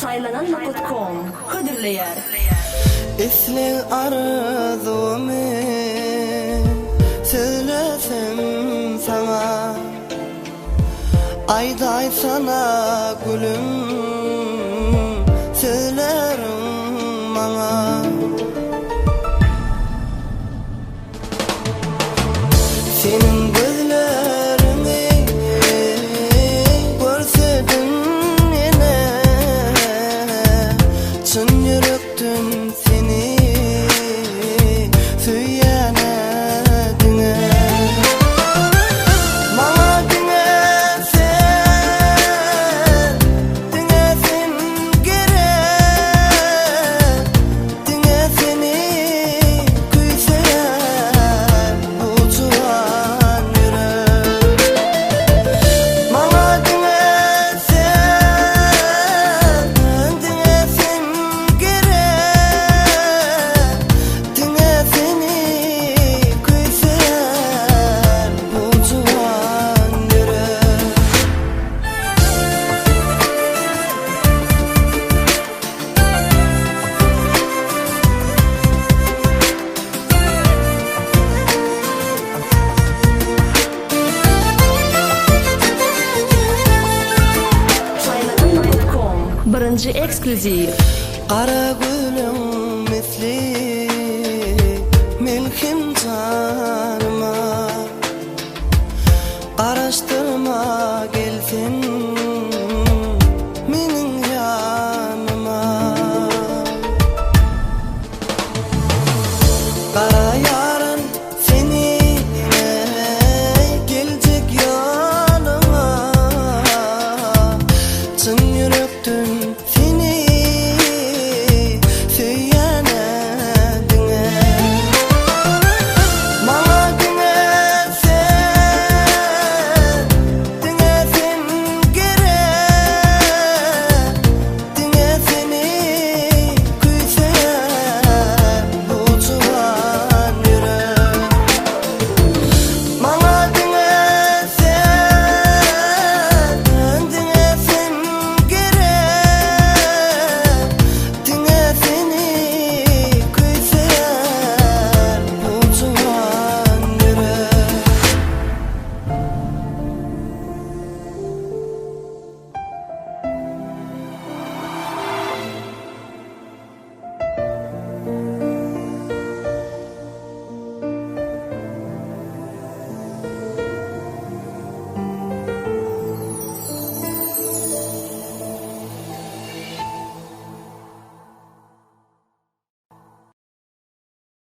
Saylananma.com Ködürleyer Islen arzumu söylesem sana, ayday sana gülüm söylerim bana. Senin gözlerini görsedim yine, çın yürekten seni söyleyen adına. Bana dine sen, dinesin gerek, dine seni kuysayan bu çuhan yürek. Bana dine sen, dinesin gerek, dine seni kuysayan bu çuhan yürek. Saylananma.com Birinci ekskluziv Kara gülüm misli milkim canıma, araştırma